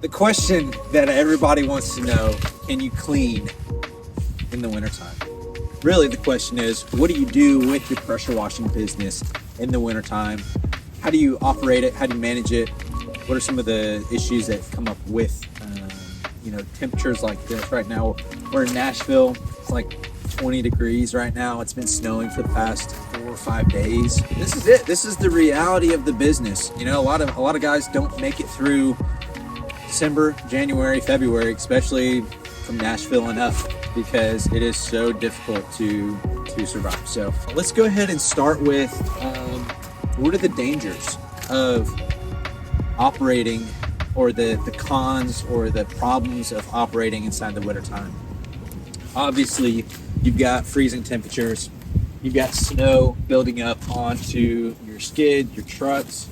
The question that everybody wants to know, can you clean in the wintertime? Really, the question is, what do you do with your pressure washing business in the wintertime? How do you operate it? How do you manage it? What are some of the issues that come up with, temperatures like this? Right now, we're in Nashville. It's like 20 degrees right now. It's been snowing for the past 4 or 5 days. This is it. This is the reality of the business. A lot of guys don't make it through December, January, February, especially from Nashville enough, because it is so difficult to survive. So let's go ahead and start with what are the dangers of operating, or the cons or the problems of operating inside the wintertime. Obviously, you've got freezing temperatures, you've got snow building up onto your skid, your trucks,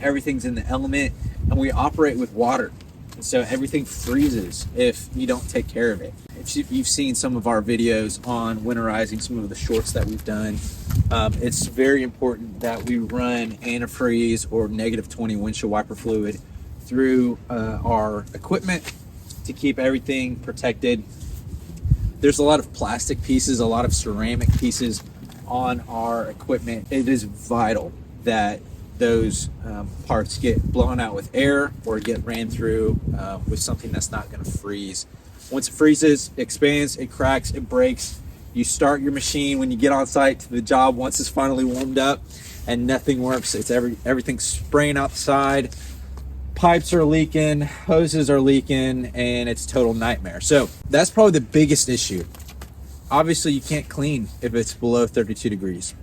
everything's in the element, and we operate with water. And so everything freezes if you don't take care of it. If you've seen some of our videos on winterizing, some of the shorts that we've done, it's very important that we run antifreeze or -20 windshield wiper fluid through our equipment to keep everything protected. There's a lot of plastic pieces, a lot of ceramic pieces on our equipment. It is vital that those parts get blown out with air or get ran through with something that's not going to freeze. Once it freezes, it expands, it cracks, it breaks. You start your machine when you get on site to the job once it's finally warmed up, and nothing works. It's everything's spraying outside. Pipes are leaking, hoses are leaking, and it's a total nightmare. So that's probably the biggest issue. Obviously, you can't clean if it's below 32 degrees.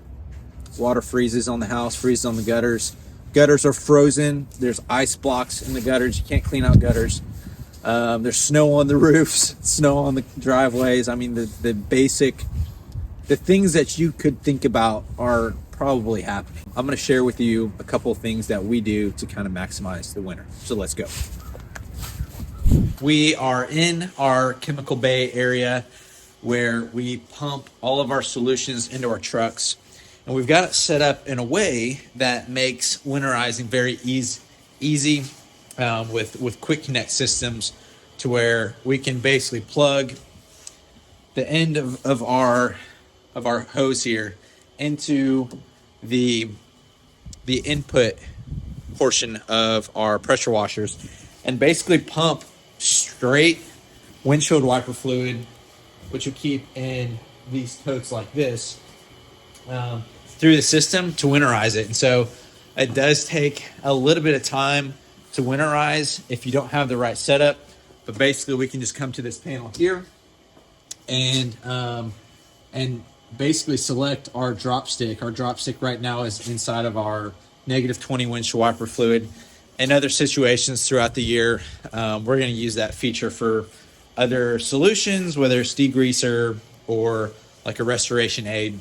Water freezes on the house, freezes on the gutters. Gutters are frozen. There's ice blocks in the gutters. You can't clean out gutters. There's snow on the roofs, snow on the driveways. I mean, the things that you could think about are probably happening. I'm going to share with you a couple of things that we do to kind of maximize the winter. So let's go. We are in our chemical bay area where we pump all of our solutions into our trucks. And we've got it set up in a way that makes winterizing very easy with quick connect systems, to where we can basically plug the end of our hose here into the input portion of our pressure washers, and basically pump straight windshield wiper fluid, which you keep in these totes like this, through the system to winterize it. And so it does take a little bit of time to winterize if you don't have the right setup, but basically we can just come to this panel here and basically select our drop stick. Our drop stick right now is inside of our -20 windshield wiper fluid. In other situations throughout the year, we're going to use that feature for other solutions, whether it's degreaser or like a restoration aid,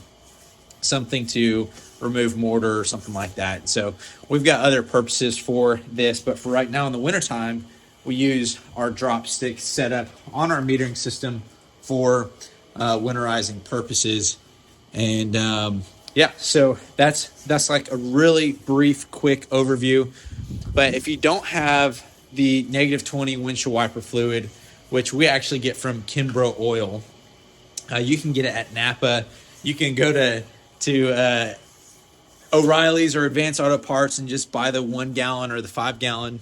something to remove mortar or something like that. So we've got other purposes for this, but for right now in the wintertime, we use our drop stick setup on our metering system for winterizing purposes. And so that's like a really brief, quick overview. But if you don't have the -20 windshield wiper fluid, which we actually get from Kimbrough Oil, you can get it at Napa. You can go to O'Reilly's or Advanced Auto Parts and just buy the 1 gallon or the 5 gallon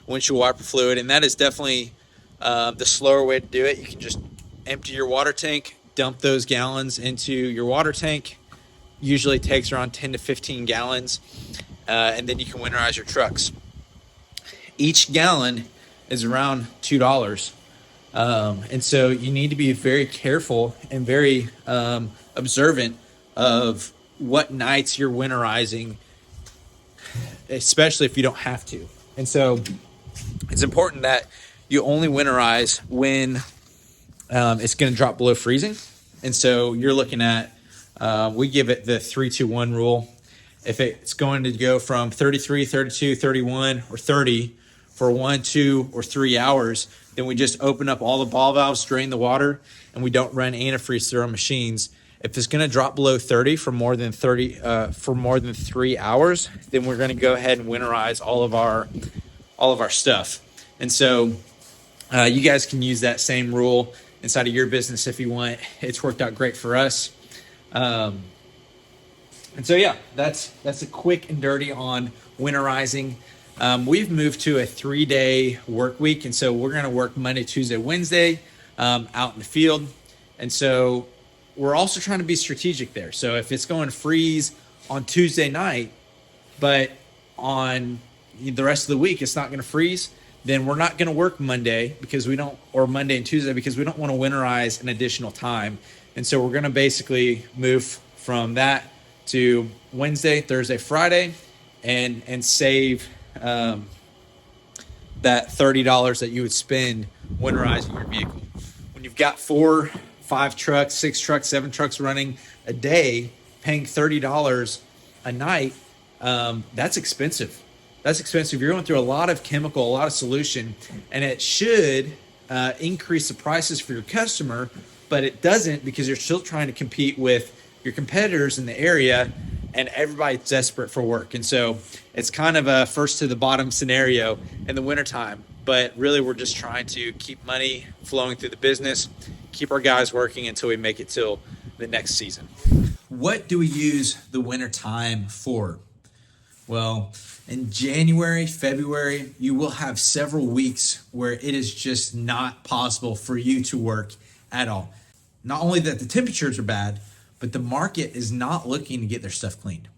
windshield wiper fluid. And that is definitely the slower way to do it. You can just empty your water tank, dump those gallons into your water tank. Usually takes around 10 to 15 gallons. And then you can winterize your trucks. Each gallon is around $2. And so you need to be very careful and very observant of what nights you're winterizing, especially if you don't have to. And so it's important that you only winterize when it's going to drop below freezing. And so you're looking at, we give it the 3-2-1 rule. If it's going to go from 33, 32, 31, or 30 for 1, 2, or 3 hours, then we just open up all the ball valves, drain the water, and we don't run antifreeze through our machines. If it's going to drop below 30 for more than 3 hours, then we're going to go ahead and winterize all of our all of our stuff. And so you guys can use that same rule inside of your business if you want. It's worked out great for us. And so, yeah, that's a quick and dirty on winterizing. We've moved to a 3-day work week, and so we're going to work Monday, Tuesday, Wednesday out in the field. And so we're also trying to be strategic there. So if it's going to freeze on Tuesday night, but on the rest of the week it's not going to freeze, then we're not going to work Monday or Monday and Tuesday because we don't want to winterize an additional time. And so we're going to basically move from that to Wednesday, Thursday, Friday, and save that $30 that you would spend winterizing your vehicle. When you've got 4, 5 trucks, 6 trucks, 7 trucks running a day, paying $30 a night, that's expensive. That's expensive. You're going through a lot of chemical, a lot of solution, and it should increase the prices for your customer, but it doesn't because you're still trying to compete with your competitors in the area, and everybody's desperate for work. And so it's kind of a first to the bottom scenario in the wintertime. But really, we're just trying to keep money flowing through the business, keep our guys working until we make it till the next season. What do we use the wintertime for? Well, in January, February, you will have several weeks where it is just not possible for you to work at all. Not only that the temperatures are bad, but the market is not looking to get their stuff cleaned.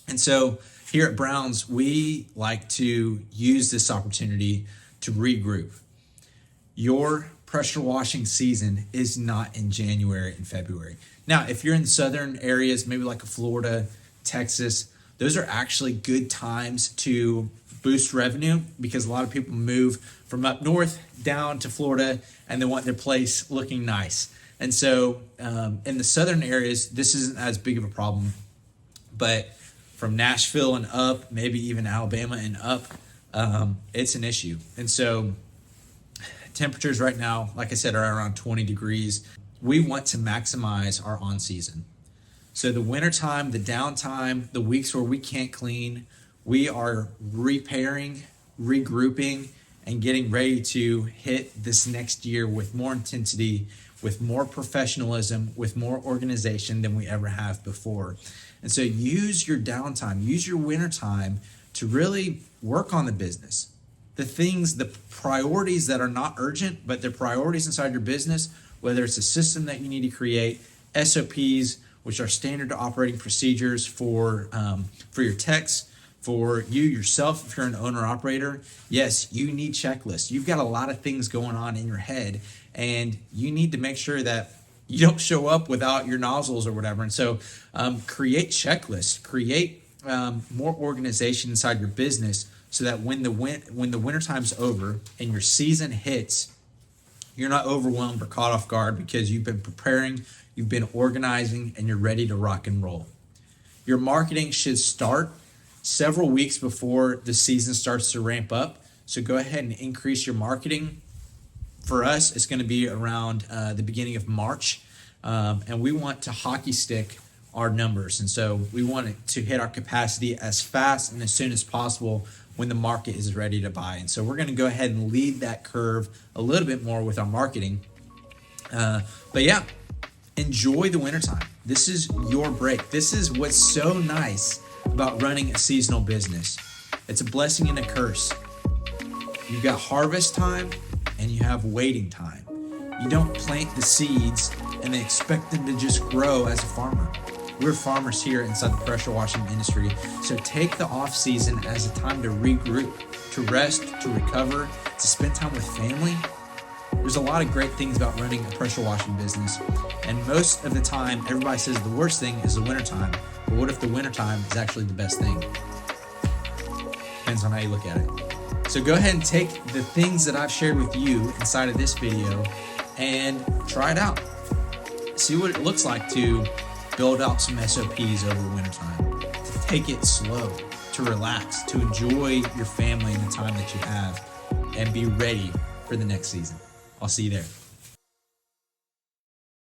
And so here at Brown's, we like to use this opportunity to regroup. Your pressure washing season is not in January and February. Now, if you're in southern areas, maybe like Florida, Texas, those are actually good times to boost revenue because a lot of people move from up north down to Florida and they want their place looking nice. And so in the southern areas, this isn't as big of a problem, but from Nashville and up, maybe even Alabama and up, it's an issue. And so temperatures right now, like I said, are around 20 degrees. We want to maximize our on season. So the wintertime, the downtime, the weeks where we can't clean, we are repairing, regrouping, and getting ready to hit this next year with more intensity, with more professionalism, with more organization than we ever have before. And so use your downtime, use your wintertime to really work on the business. The things, the priorities that are not urgent, but they're priorities inside your business, whether it's a system that you need to create, SOPs, which are standard operating procedures for your techs, for you yourself, if you're an owner operator. Yes, you need checklists. You've got a lot of things going on in your head, and you need to make sure that you don't show up without your nozzles or whatever. And so create checklists, create more organization inside your business so that when the wintertime's over and your season hits, you're not overwhelmed or caught off guard because you've been preparing, you've been organizing, and you're ready to rock and roll. Your marketing should start several weeks before the season starts to ramp up. So go ahead and increase your marketing. For us, it's going to be around the beginning of March. And we want to hockey stick our numbers. And so we want it to hit our capacity as fast and as soon as possible when the market is ready to buy. And so we're going to go ahead and lead that curve a little bit more with our marketing. But yeah, enjoy the wintertime. This is your break. This is what's so nice about running a seasonal business. It's a blessing and a curse. You've got harvest time and you have waiting time. You don't plant the seeds and then expect them to just grow as a farmer. We're farmers here inside the pressure washing industry. So take the off season as a time to regroup, to rest, to recover, to spend time with family. There's a lot of great things about running a pressure washing business. And most of the time, everybody says the worst thing is the wintertime. But what if the wintertime is actually the best thing? Depends on how you look at it. So go ahead and take the things that I've shared with you inside of this video and try it out. See what it looks like to build out some SOPs over wintertime, to take it slow, to relax, to enjoy your family and the time that you have, and be ready for the next season. I'll see you there.